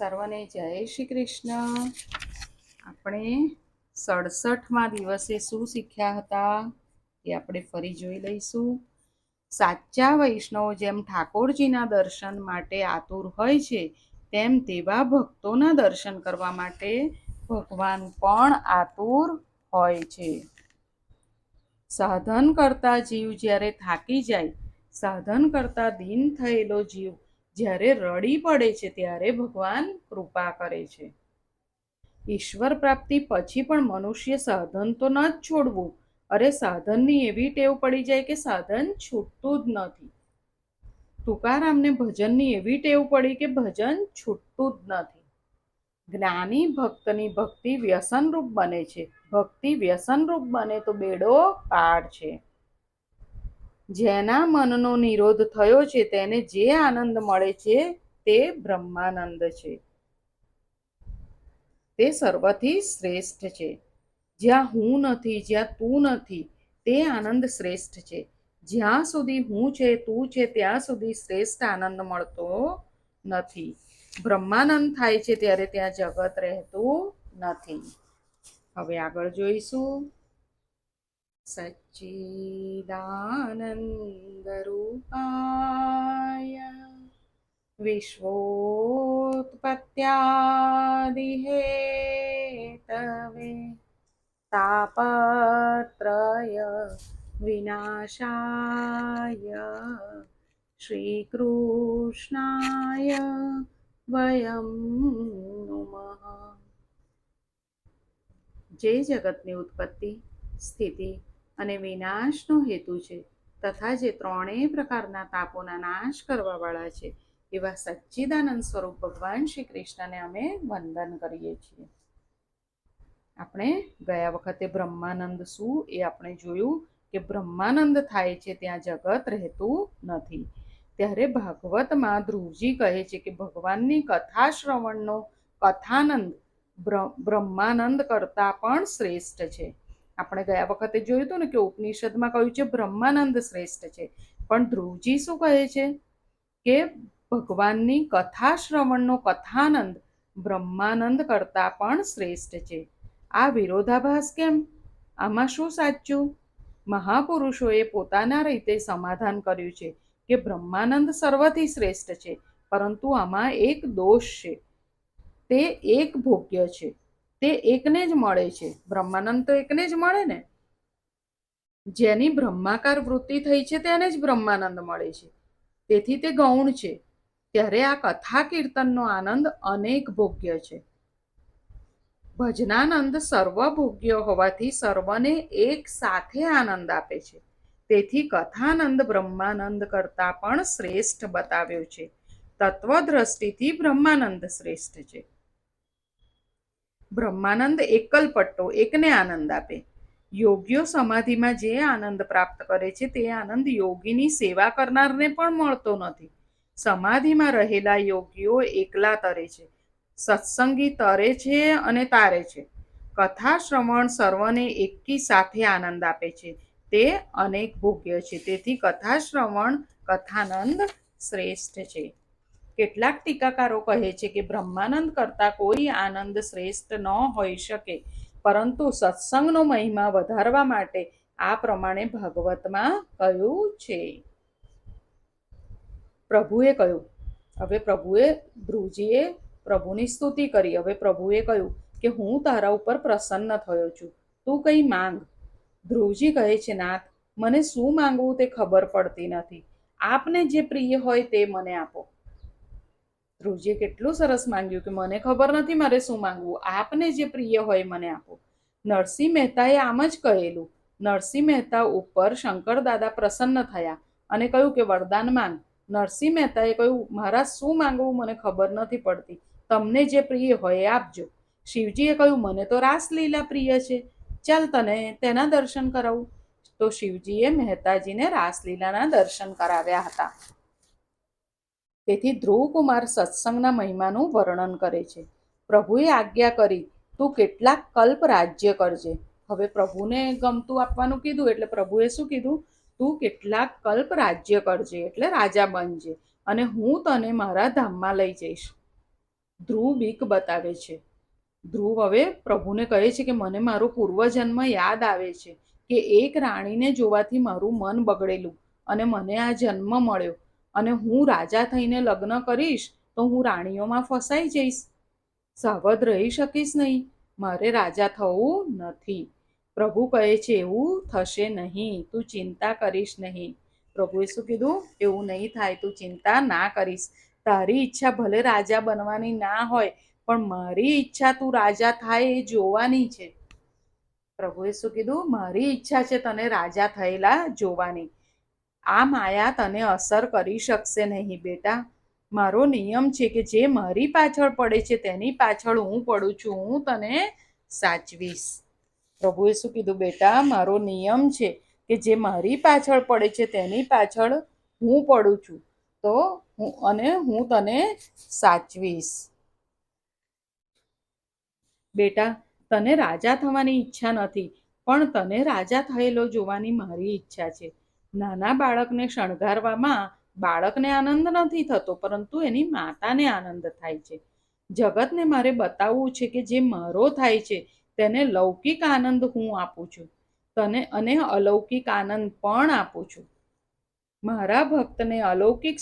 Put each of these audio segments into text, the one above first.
સર્વને જય શ્રી કૃષ્ણ. આપણે 67મા દિવસે શું શીખ્યા હતા એ આપણે ફરી જોઈ લઈશું. સાચા વૈષ્ણવ જેમ ઠાકોરજીના દર્શન માટે આતુર હોય છે, તેમ તેવા ભક્તોના દર્શન કરવા માટે ભગવાન પણ આતુર હોય છે. સાધન કરતા જીવ જ્યારે થાકી જાય, સાધન કરતા દીન થયેલો જીવ જ્યારે રડી પડે છે, ત્યારે ભગવાન કૃપા કરે છે. ઈશ્વર પ્રાપ્તિ પછી પણ મનુષ્ય સાધન તો ન જ છોડવું. અરે સાધનની એવી ટેવ પડી જાય કે સાધન છૂટતું જ નથી. તુકારામને ભજનની એવી ટેવ પડી કે ભજન છૂટતું જ નથી. જ્ઞાની ભક્તની ભક્તિ વ્યસનરૂપ બને છે. ભક્તિ વ્યસનરૂપ બને તો બેડો પાર છે. જેના મનનો નિરોધ થયો છે, તેને જે આનંદ મળે છે તે બ્રહ્માનંદ છે. તે સર્વથી શ્રેષ્ઠ છે. જ્યાં હું નથી, જ્યાં તું નથી, તે આનંદ શ્રેષ્ઠ છે. જ્યાં સુધી હું છે, તું છે, ત્યાં સુધી શ્રેષ્ઠ આનંદ મળતો નથી. બ્રહ્માનંદ થાય છે ત્યારે ત્યાં જગત રહેતું નથી. હવે આગળ જોઈશું. સચ્ચિદાનંદ રૂપાય વિશ્વોત્પત્યાદિહેતવે તાપત્રય વિનાશાય શ્રીકૃષ્ણાય વયં નુમઃ. જે જગતની ઉત્પત્તિ, સ્થિતિ અને વિનાશનો હેતુ છે, તથા જે ત્રણેય પ્રકારના તાપોના નાશ કરવાવાળા છે, એવા સચ્ચિદાનંદ સ્વરૂપ ભગવાન શ્રી કૃષ્ણને અમે વંદન કરીએ છીએ. આપણે ગયા વખતે બ્રહ્માનંદ શું એ આપણે જોયું કે બ્રહ્માનંદ થાય છે ત્યાં જગત રહેતું નથી. ત્યારે ભાગવતમાં ધ્રુવજી કહે છે કે ભગવાનની કથા શ્રવણનો કથાનંદ બ્રહ્માનંદ કરતાં પણ શ્રેષ્ઠ છે. આપણે ગયા વખતે જોયું હતું ને કે ઉપનિષદમાં કહ્યું છે બ્રહ્માનંદ શ્રેષ્ઠ છે, પણ ધ્રુવજી શું કહે છે કે ભગવાનની કથા શ્રવણનો કથાનંદ બ્રહ્માનંદ કરતાં પણ શ્રેષ્ઠ છે. આ વિરોધાભાસ કેમ? આમાં શું સાચું? મહાપુરુષોએ પોતાના રીતે સમાધાન કર્યું છે કે બ્રહ્માનંદ સર્વથી શ્રેષ્ઠ છે, પરંતુ આમાં એક દોષ છે. તે એક ભોગ્ય છે, તે એકને જ મળે છે. બ્રહ્માનંદ તો એકને જ મળે ને. જેની બ્રહ્માકાર વૃત્તિ થઈ છે તેને જ બ્રહ્માનંદ મળે છે, તેથી તે ગૌણ છે. ત્યારે આ કથા કીર્તનનો આનંદ અનેક ભોગ્ય છે. ભજનાનંદ સર્વભોગ્ય હોવાથી સર્વને એક સાથે આનંદ આપે છે. તેથી કથાનંદ બ્રહ્માનંદ કરતાં પણ શ્રેષ્ઠ બતાવ્યો છે. તત્વદ્રષ્ટિથી બ્રહ્માનંદ શ્રેષ્ઠ છે. બ્રહ્માનંદ એકલ પટ્ટો, એકને આનંદ આપે. યોગીઓ સમાધિમાં જે આનંદ પ્રાપ્ત કરે છે તે આનંદ યોગીની સેવા કરનારને પણ મળતો નથી. સમાધિમાં રહેલા યોગીઓ એકલા તરે છે, સત્સંગી તરે છે અને તારે છે. કથા શ્રવણ સર્વને એકી સાથે આનંદ આપે છે, તે અનેક ભોગ્ય છે. તેથી કથા શ્રવણ કથાનંદ શ્રેષ્ઠ છે. કેટલાક ટીકાકારો કહે છે કે બ્રહ્માનંદ કરતાં કોઈ આનંદ શ્રેષ્ઠ ન હોઈ શકે, પરંતુ સત્સંગનો મહિમા વધારવા માટે આ પ્રમાણે ભાગવતમાં કહ્યું છે. પ્રભુએ કહ્યું, હવે ધ્રુવજીએ પ્રભુની સ્તુતિ કરી. હવે પ્રભુએ કહ્યું કે હું તારા ઉપર પ્રસન્ન થયો છું, તું કંઈ માંગ. ધ્રુવજી કહે છે, નાથ, મને શું માંગવું તે ખબર પડતી નથી. આપને જે પ્રિય હોય તે મને આપો. ધ્રુવજીએ કેટલું સરસ માંગ્યું કે મને ખબર નથી મારે શું માંગવું, આપને જે પ્રિય હોય મને આપો. નરસિંહ મહેતાએ આમ જ કહેલું. નરસિંહ મહેતા ઉપર શંકર દાદા પ્રસન્ન થયા અને કહ્યું કે વરદાન માંગ. નરસિંહ મહેતાએ કહ્યું, મારા શું માંગવું મને ખબર નથી પડતી, તમને જે પ્રિય હોય એ આપજો. શિવજીએ કહ્યું, મને તો રાસલીલા પ્રિય છે, ચાલ તને તેના દર્શન કરાવું. તો શિવજીએ મહેતાજીને રાસલીલાના દર્શન કરાવ્યા હતા. તેથી ધ્રુવકુમાર સત્સંગના મહિમાનું વર્ણન કરે છે. પ્રભુએ આજ્ઞા કરી, તું કેટલાક કલ્પ રાજ્ય કરજે. હવે પ્રભુને ગમતું આપવાનું કીધું એટલે પ્રભુએ શું કીધું? તું કેટલાક કલ્પ રાજ્ય કરજે, એટલે રાજા બનજે, અને હું તને મારા ધામમાં લઈ જઈશ. ધ્રુવ બીક બતાવે છે. ધ્રુવ હવે પ્રભુને કહે છે કે મને મારો પૂર્વજન્મ યાદ આવે છે કે એક રાણીને જોવાથી મારું મન બગડેલું અને મને આ જન્મ મળ્યો, અને હું રાજા થઈને લગ્ન કરીશ તો હું રાણીઓમાં ફસાઈ જઈશ, સાવધ રહી શકીશ નહીં. મારે રાજા થવું નથી. પ્રભુ કહે છે એવું થશે નહીં, તું ચિંતા કરીશ નહીં. પ્રભુએ શું કીધું? એવું નહીં થાય, તું ચિંતા ના કરીશ. તારી ઈચ્છા ભલે રાજા બનવાની ના હોય, પણ મારી ઈચ્છા તું રાજા થાય એ જોવાની છે. પ્રભુએ શું કીધું? મારી ઈચ્છા છે તને રાજા થયેલા જોવાની. આ માયા તને અસર કરી શકશે નહીં બેટા. મારો નિયમ છે કે જે મારી પાછળ પડે છે તેની પાછળ હું પડું છું, હું તને સાચવીશ. પ્રભુએ શું કીધું? બેટા, મારો નિયમ છે કે જે મારી પાછળ પડે છે તેની પાછળ હું પડું છું, તો હું તને સાચવીશ. બેટા, તને રાજા થવાની ઈચ્છા નથી, પણ તને રાજા થયેલો જોવાની મારી ઈચ્છા છે. નાના બાળકને શણગારવામાં બાળકને આનંદ નથી થતો, પરંતુ એની માતાને આનંદ થાય છે. જગતને મારે બતાવવું છે કે જે મારો થાય છે તેને લૌકિક આનંદ હું આપું છું, તને અને અલૌકિક આનંદ પણ આપું છું. મારા ભક્તને અલૌકિક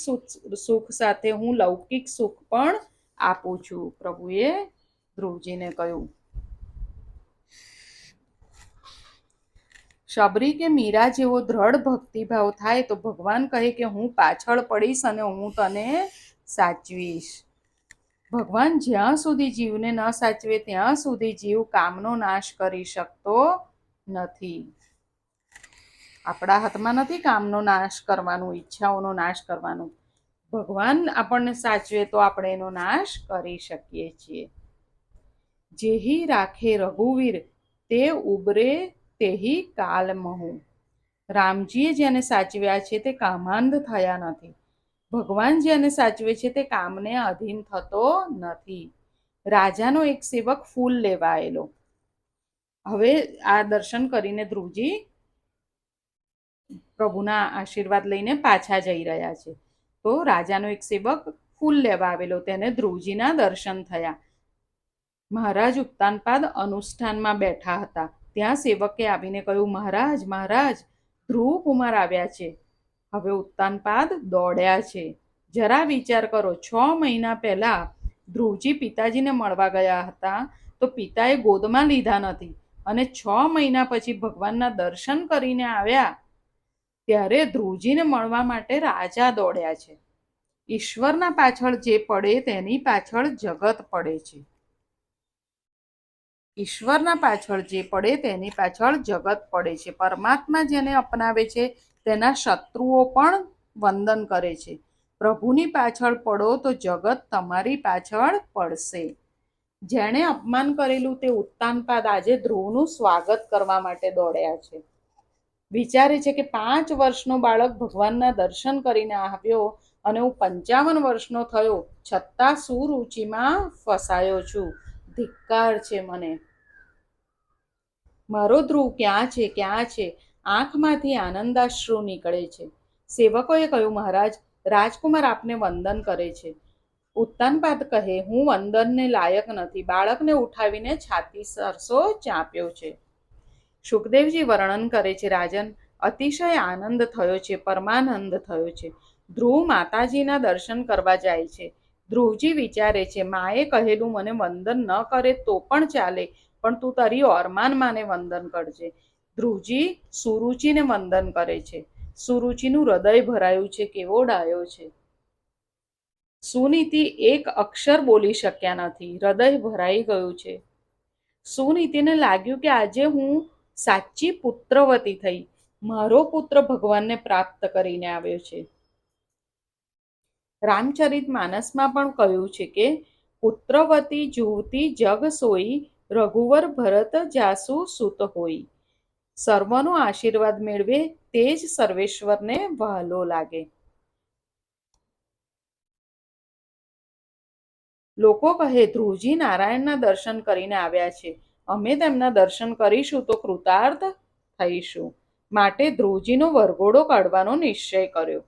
સુખ સાથે હું લૌકિક સુખ પણ આપું છું, પ્રભુએ ધ્રુવજીને કહ્યું. શબરી કે મીરા જેવો દ્રઢ ભક્તિભાવ થાય તો ભગવાન કહે કે હું પાછળ પડીશ અને હું તને સાચવીશ. ભગવાન જ્યાં સુધી જીવને ન સાચવે ત્યાં સુધી જીવ કામનો નાશ કરી શકતો નથી. આપણા હાથમાં નથી કામનો નાશ કરવાનું, ઈચ્છાઓનો નાશ કરવાનું. ભગવાન આપણને સાચવે તો આપણે એનો નાશ કરી શકીએ છીએ. જેહી રાખે રઘુવીર તે ઉબરે તેહી કાલમહુ. રામજીએ જેને સાચવ્યા છે તે કામાંધ થયા નથી. ભગવાન જેને સાચવે છે તે કામને અધીન થતો નથી. રાજાનો એક સેવક ફૂલ લેવા આવેલો. હવે આ દર્શન કરીને ધ્રુવજી પ્રભુના આશીર્વાદ લઈને પાછા જઈ રહ્યા છે. તો રાજાનો એક સેવક ફૂલ લેવા આવેલો, તેને ધ્રુવજીના દર્શન થયા. મહારાજ ઉત્તાનપાદ અનુષ્ઠાનમાં બેઠા હતા. ત્યાં સેવકે આવીને કહ્યું, મહારાજ મહારાજ, ધ્રુવ કુમાર આવ્યા છે. હવે ઉત્તાનપાદ દોડ્યા છે. જરા વિચાર કરો, 6 મહિના પહેલા ધ્રુવજી પિતાજીને મળવા ગયા હતા તો પિતાએ ગોદમાં લીધા નથી, અને 6 મહિના પછી ભગવાનના દર્શન કરીને આવ્યા ત્યારે ધ્રુવજીને મળવા માટે રાજા દોડ્યા છે. ઈશ્વરના પાછળ જે પડે તેની પાછળ જગત પડે છે. ઈશ્વરના પાછળ જે પડે તેની પાછળ જગત પડે છે. પરમાત્મા જેને અપનાવે છે તેના શત્રુઓ પણ વંદન કરે છે. પ્રભુની પાછળ પડો તો જગત તમારી પાછળ પડશે. જેણે અપમાન કરેલું તે ઉત્તાનપાદ આજે ધ્રુવનું સ્વાગત કરવા માટે દોડ્યા છે. વિચારે છે કે 5 વર્ષનો બાળક ભગવાનના દર્શન કરીને આવ્યો અને હું 55 વર્ષનો થયો છતાં સુરુચિમાં ફસાયો છું. ધિક્કાર છે મને. મારો ધ્રુવ ક્યાં છે, ક્યાં છે? આંખમાંથી આનંદાશ્રુ નીકળે છે. સેવકોએ કહ્યું, મહારાજ, રાજકુમાર આપને વંદન કરે છે. ઉત્તાનપાદ કહે, હું વંદનને લાયક નથી. બાળકને ઉઠાવીને છાતી સરસો ચાંપ્યો છે. સુખદેવજી વર્ણન કરે છે, રાજન, અતિશય આનંદ થયો છે, પરમાનંદ થયો છે. ધ્રુવ માતાજીના દર્શન કરવા જાય છે. ધ્રુવજી વિચારે છે, માએ કહેલું મને વંદન ન કરે તો પણ ચાલે, પણ તું તારી ઓરમાન માને વંદન કરજે. ધ્રુવજી સુરુચિને વંદન કરે છે. સુરુચિનું હૃદય ભરાયું છે, કેવો ડાયો છે. સુનીતિ એક અક્ષર બોલી શક્યા નથી, હૃદય ભરાઈ ગયું છે. સુનીતિને લાગ્યું કે આજે હું સાચી પુત્રવતી થઈ. મારો પુત્ર ભગવાનને પ્રાપ્ત કરીને આવ્યો છે. રામચરિત માનસમાં પણ કહ્યું છે કે પુત્રવતી જુવતી જગ સોઈ, રઘુવર ભરત જાસુ સુત હોઈ. સર્વનો આશીર્વાદ મેળવે તે જ સર્વેશ્વરને વહાલો લાગે. લોકો કહે, ધ્રુવજી નારાયણના દર્શન કરીને આવ્યા છે, અમે તેમના દર્શન કરીશું તો કૃતાર્થ થઈશું. માટે ધ્રુવજીનો વરઘોડો કાઢવાનો નિશ્ચય કર્યો.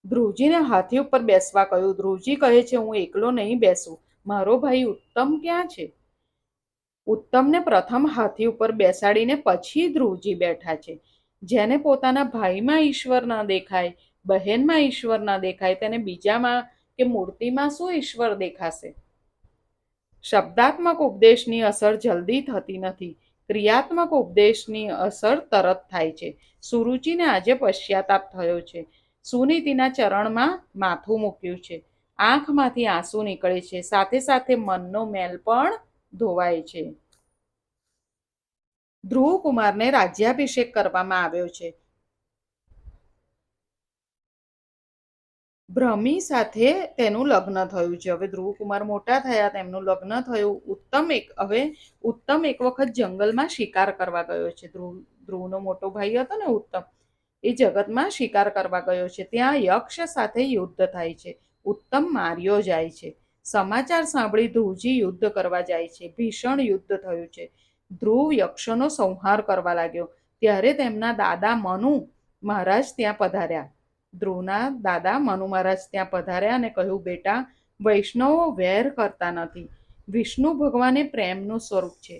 ધ્રુવજીને હાથી ઉપર બેસવા કહ્યું. ધ્રુવજી કહે છે, હું એકલો નહીં બેસું, મારો ભાઈ ઉત્તમ ક્યાં છે? ઉત્તમને પ્રથમ હાથી ઉપર બેસાડીને પછી ધ્રુવજી બેઠા છે. જેને પોતાના ભાઈમાં ઈશ્વર ન દેખાય, બહેનમાં ઈશ્વર ન દેખાય, તેને બીજામાં કે મૂર્તિમાં શું ઈશ્વર દેખાશે? શબ્દાત્મક ઉપદેશની અસર જલ્દી થતી નથી, ક્રિયાત્મક ઉપદેશની અસર તરત થાય છે. સુરુચિને આજે પશ્ચાતાપ થયો છે. સુનીતિના ચરણમાં માથું મૂક્યું છે. આંખમાંથી આંસુ નીકળે છે, સાથે સાથે મનનો મેલ પણ ધોવાય છે. ધ્રુવ કુમારને રાજ્યાભિષેક કરવામાં આવ્યો છે. બ્રહ્મી સાથે તેનું લગ્ન થયું છે. હવે ધ્રુવકુમાર મોટા થયા, તેમનું લગ્ન થયું. ઉત્તમ એક વખત જંગલમાં શિકાર કરવા ગયો છે. ધ્રુવનો મોટો ભાઈ હતો ને ઉત્તમ, એ જગતમાં શિકાર કરવા ગયો છે. ત્યાં યક્ષ સાથે યુદ્ધ થાય છે. ઉત્તમ માર્યો જાય છે. સમાચાર સાંભળી ધ્રુવજી યુદ્ધ કરવા જાય છે. ભીષણ યુદ્ધ થયું છે. ધ્રુવ યક્ષનો સંહાર કરવા લાગ્યો. ત્યારે તેમના દાદા મનુ મહારાજ ત્યાં પધાર્યા. ધ્રુવના દાદા મનુ મહારાજ ત્યાં પધાર્યા અને કહ્યું, બેટા, વૈષ્ણવો વેર કરતા નથી. વિષ્ણુ ભગવાન એ પ્રેમનું સ્વરૂપ છે.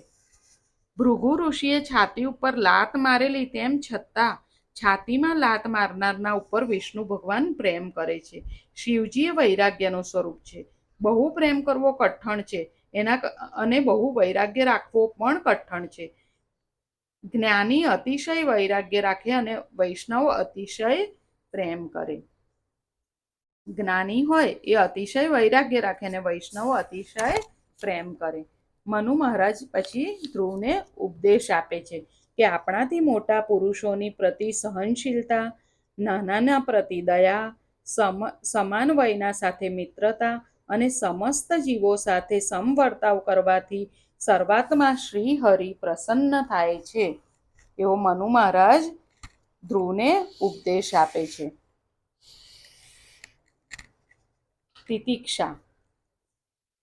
ભૃગુ ઋષિએ છાતી ઉપર લાત મારેલી, તેમ છતાં છાતીમાં લાત મારનારના ઉપર વિષ્ણુ ભગવાન પ્રેમ કરે છે. શિવજી એ વૈરાગ્યનું સ્વરૂપ છે. બહુ પ્રેમ કરવો કઠણ છે, અને બહુ વૈરાગ્ય રાખવો પણ કઠણ છે. જ્ઞાની અતિશય વૈરાગ્ય રાખે અને વૈષ્ણવ અતિશય પ્રેમ કરે. જ્ઞાની હોય એ અતિશય વૈરાગ્ય રાખે અને વૈષ્ણવ અતિશય પ્રેમ કરે. મનુ મહારાજ પછી ધ્રુવને ઉપદેશ આપે છે કે આપણાથી મોટા પુરુષોની પ્રતિ સહનશીલતા, નાનાના પ્રતિ દયા, સમાન વયના સાથે મિત્રતા અને સમસ્ત જીવો સાથે સમવર્તાવ કરવાથી સર્વાત્મા શ્રી હરિ પ્રસન્ન થાય છે. એવો મનુ મહારાજ ધ્રુવને ઉપદેશ આપે છે. તિતિક્ષા.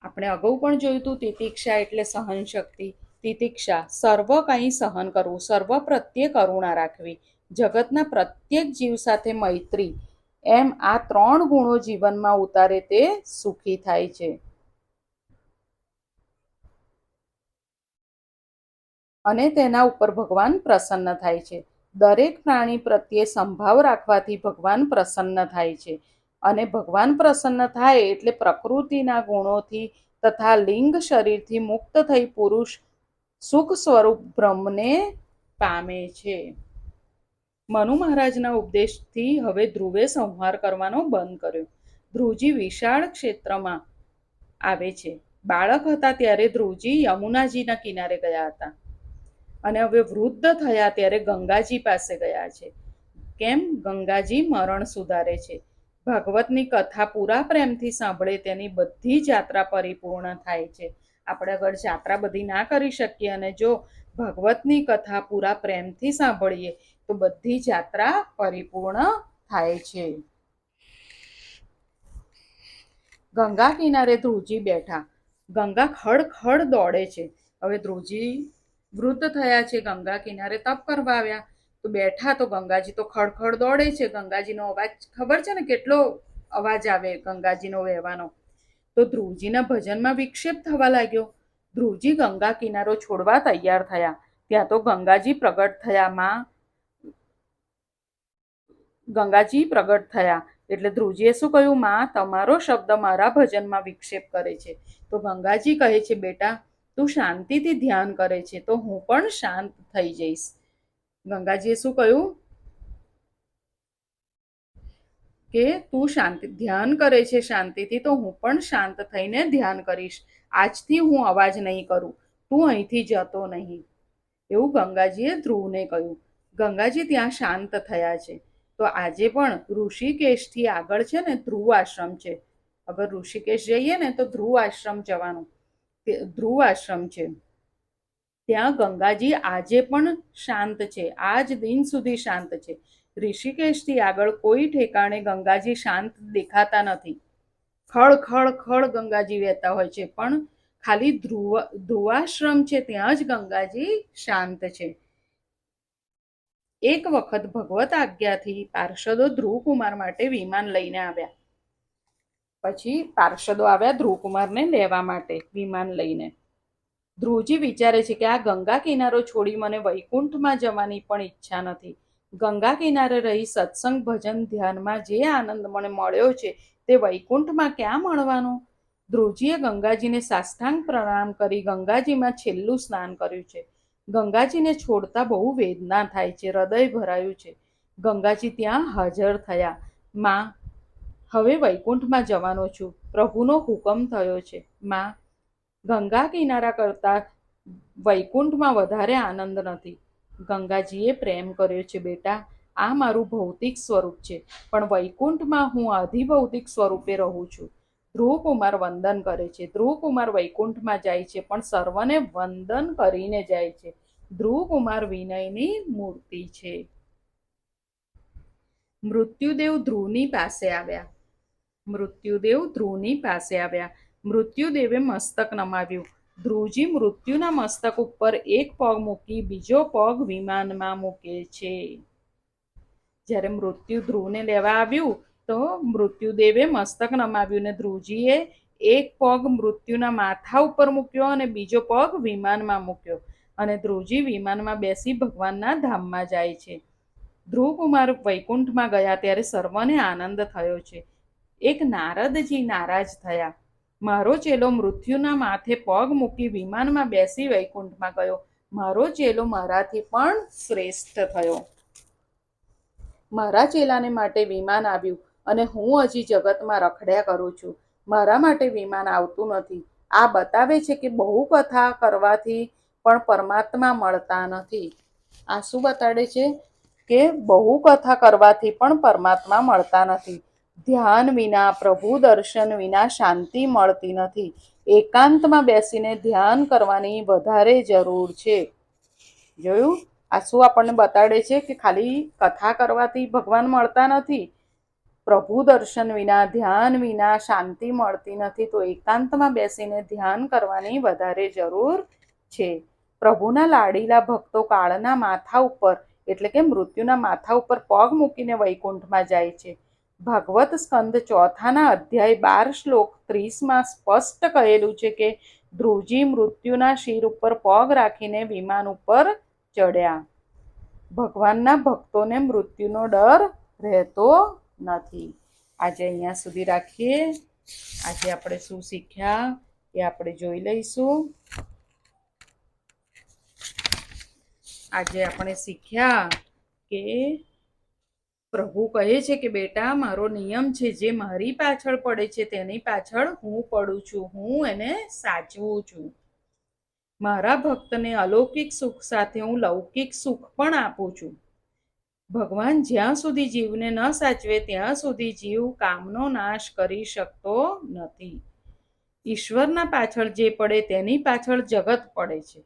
આપણે અગાઉ પણ જોયું હતું, તિતિક્ષા એટલે સહન શક્તિ. તિતિક્ષા સર્વ કંઈ સહન કરવું, સર્વ પ્રત્યે કરુણા રાખવી, જગતના પ્રત્યેક જીવ સાથે મૈત્રી, એમ આ 3 ગુણો જીવનમાં ઉતારે તે સુખી થાય છે. અને તેના ઉપર ભગવાન પ્રસન્ન થાય છે. દરેક પ્રાણી પ્રત્યે સંભાવ રાખવાથી ભગવાન પ્રસન્ન થાય છે. અને ભગવાન પ્રસન્ન થાય એટલે પ્રકૃતિના ગુણોથી તથા લિંગ શરીરથી મુક્ત થઈ પુરુષ સુખ સ્વરૂપ બ્રહ્મને પામે છે. મનુ મહારાજના ઉપદેશથી હવે ધ્રુવે સંહાર કરવાનો બંધ કર્યો. ધ્રુવજી વિશાળ ક્ષેત્રમાં આવે છે. બાળક હતા ત્યારે ધ્રુવજી યમુનાજીના કિનારે ગયા હતા. અને હવે વૃદ્ધ થયા ત્યારે ગંગાજી પાસે ગયા છે. કેમ? ગંગાજી મરણ સુધારે છે. ભાગવતની કથા પૂરા પ્રેમથી સાંભળે તેની બધી જ યાત્રા પરિપૂર્ણ થાય છે. આપણે આગળ યાત્રા બધી ના કરી શકીએ, અને જો ભાગવતની કથા પૂરા પ્રેમથી સાંભળીએ તો બધી જ યાત્રા પરિપૂર્ણ થાય છે. ગંગા કિનારે ધ્રુવજી બેઠા. ગંગા ખડ દોડે છે. હવે ધ્રુવજી વૃદ્ધ થયા છે, ગંગા કિનારે તપ કરવા આવ્યા, તો બેઠા તો ગંગાજી તો ખડ દોડે છે. ગંગાજીનો અવાજ ખબર છે ને, કેટલો અવાજ આવે ગંગાજીનો વહેવાનો. તો ધ્રુવજીના ભજનમાં વિક્ષેપ થવા લાગ્યો. ધ્રુવજી ગંગા કિનારો છોડવા તૈયાર થયા. ત્યાં તો ગંગાજી પ્રગટ થયા. એટલે ધ્રુવજીએ શું કહ્યું? માં, તમારો શબ્દ મારા ભજનમાં વિક્ષેપ કરે છે. તો ગંગાજી કહે છે, બેટા, તું શાંતિથી ધ્યાન કરે છે તો હું પણ શાંત થઈ જઈશ. ગંગાજીએ શું કહ્યું કે તું ધ્યાન કરે છે શાંતિથી, તો હું પણ શાંત થઈને ધ્યાન કરીશ. આજથી હું અવાજ નહીં કરું, તું અહીંથી જતો નહીં. એવું ગંગાજીએ ધ્રુવને કહ્યું. ગંગાજી ત્યાં શાંત થયા છે. તો આજે પણ ઋષિકેશથી આગળ છે ને ધ્રુવ આશ્રમ છે. અગર ઋષિકેશ જઈએ ને તો ધ્રુવ આશ્રમ જવાનું. ધ્રુવ આશ્રમ છે. ત્યાં ગંગાજી આજે પણ શાંત છે. આજ દિન સુધી શાંત છે. ઋષિકેશથી આગળ કોઈ ઠેકાણે ગંગાજી શાંત દેખાતા નથી. ખળ ગંગાજી વહેતા હોય છે, પણ ખાલી ધ્રુવાશ્રમ છે ત્યાં જ ગંગાજી શાંત છે. એક વખત ભગવત આજ્ઞાથી પાર્ષદો ધ્રુવકુમાર માટે વિમાન લઈને આવ્યા. પછી પાર્ષદો આવ્યા ધ્રુવકુમારને લેવા માટે વિમાન લઈને. ધ્રુવજી વિચારે છે કે આ ગંગા કિનારો છોડી મને વૈકુંઠમાં જવાની પણ ઈચ્છા નથી. ગંગા કિનારે રહી સત્સંગ ભજન ધ્યાનમાં જે આનંદ મને મળ્યો છે તે વૈકુંઠમાં ક્યાં મળવાનો? ધ્રુવજીએ ગંગાજીને સાષ્ટાંગ પ્રણામ કરી ગંગાજીમાં છેલ્લું સ્નાન કર્યું છે. ગંગાજીને છોડતા બહુ વેદના થાય છે, હૃદય ભરાયું છે. ગંગાજી ત્યાં હાજર થયા. માં, હવે વૈકુંઠમાં જવાનો છું. પ્રભુનો હુકમ થયો છે. માં, ગંગા કિનારા કરતા વૈકુંઠમાં વધારે આનંદ નથી. ગંગાજીએ પ્રેમ કર્યો છે. બેટા, આ મારું ભૌતિક સ્વરૂપ છે, પણ વૈકુંઠમાં હું અધિભૌતિક સ્વરૂપે રહું છું. ધ્રુવકુમાર વંદન કરે છે. ધ્રુવકુમાર વૈકુંઠમાં જાય છે, પણ સર્વને વંદન કરીને જાય છે. ધ્રુવકુમાર વિનયની મૂર્તિ છે. મૃત્યુદેવ ધ્રુવની પાસે આવ્યા. મૃત્યુદેવ ધ્રુવની પાસે આવ્યા. મૃત્યુદેવે મસ્તક નમાવ્યું. ધ્રુવજી મૃત્યુના મસ્તક ઉપર એક પગ મૂકી બીજો પગ વિમાનમાં મૂકે છે. જ્યારે મૃત્યુ ધ્રુવને લેવા આવ્યું તો મૃત્યુદેવે મસ્તક નમાવ્યું ને ધ્રુવજીએ એક પગ મૃત્યુના માથા ઉપર મૂક્યો અને બીજો પગ વિમાનમાં મૂક્યો, અને ધ્રુવજી વિમાનમાં બેસી ભગવાનના ધામમાં જાય છે. ધ્રુવકુમાર વૈકુંઠમાં ગયા ત્યારે સર્વને આનંદ થયો છે. એક નારદજી નારાજ થયા. મારો ચેલો મૃત્યુના માથે પગ મૂકી વિમાનમાં બેસી વૈકુંઠમાં ગયો. મારો ચેલો મારાથી પણ શ્રેષ્ઠ થયો. મારા ચેલાને માટે વિમાન આવ્યું અને હું હજી જગતમાં રખડ્યા કરું છું. મારા માટે વિમાન આવતું નથી. આ બતાવે છે કે બહુ કથા કરવાથી પણ પરમાત્મા મળતા નથી. આ શું બતાડે છે? કે બહુ કથા કરવાથી પણ પરમાત્મા મળતા નથી. ધ્યાન વિના, પ્રભુ દર્શન વિના શાંતિ મળતી નથી. એકાંતમાં બેસીને ધ્યાન કરવાની વધારે જરૂર છે. જોયું? આ શું આપણને બતાડે છે? કે ખાલી કથા કરવાથી ભગવાન મળતા નથી. પ્રભુ દર્શન વિના, ધ્યાન વિના શાંતિ મળતી નથી. તો એકાંતમાં બેસીને ધ્યાન કરવાની વધારે જરૂર છે. પ્રભુના લાડીલા ભક્તો કાળના માથા ઉપર એટલે કે મૃત્યુના માથા ઉપર પગ મૂકીને વૈકુંઠમાં જાય છે. ભાગવત સ્કંદ 4 અધ્યાય 12 શ્લોક 30 સ્પષ્ટ કહેલું છે કે ધ્રુવજી મૃત્યુના શિર ઉપર પગ રાખીને વિમાન ઉપર ચડ્યા. ભગવાનના ભક્તોને મૃત્યુનો ડર રહેતો નથી. આજે અહીંયા સુધી રાખીએ. આજે આપણે શું શીખ્યા એ આપણે જોઈ લઈશું. આજે આપણે શીખ્યા કે પ્રભુ કહે છે કે બેટા, મારો નિયમ છે, જે મારી પાછળ પડે છે તેની પાછળ હું પડું છું. હું એને સાચવું છું. મારા ભક્તને અલૌકિક સુખ સાથે હું લૌકિક સુખ પણ આપું છું. ભગવાન જ્યાં સુધી જીવને ન સાચવે ત્યાં સુધી જીવ કામનો નાશ કરી શકતો નથી. ઈશ્વરના પાછળ જે પડે તેની પાછળ જગત પડે છે.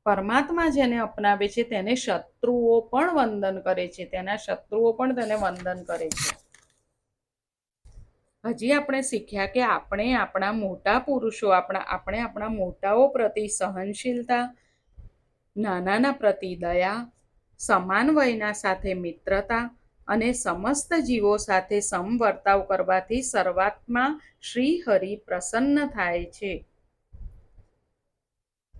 પરમાત્મા જેને અપનાવે છે તેને શત્રુઓ પણ વંદન કરે છે. તેના શત્રુઓ પણ તેને વંદન કરે છે. હજી આપણે શીખ્યા કે આપણે આપણા મોટા પુરુષો, આપણે આપણા મોટાઓ પ્રતિ સહનશીલતા, નાનાના પ્રતિ દયા, સમાન વયના સાથે મિત્રતા અને સમસ્ત જીવો સાથે સમવર્તાવ કરવાથી સર્વાત્મા શ્રી હરિ પ્રસન્ન થાય છે.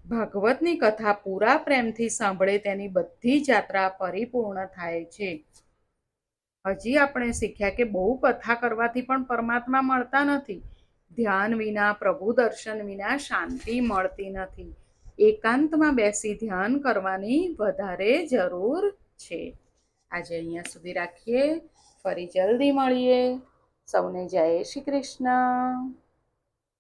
ભાગવતની કથા પૂરા પ્રેમથી સાંભળે તેની બધી યાત્રા પરિપૂર્ણ થાય છે. હજી આપણે શીખ્યા કે બહુ કથા કરવાથી પણ પરમાત્મા મળતા નથી. ધ્યાન વિના, પ્રભુ દર્શન વિના શાંતિ મળતી નથી. એકાંતમાં બેસી ધ્યાન કરવાની વધારે જરૂર છે. આજે અહીંયા સુધી રાખીએ. ફરી જલ્દી મળીએ. સૌને જય શ્રી કૃષ્ણ.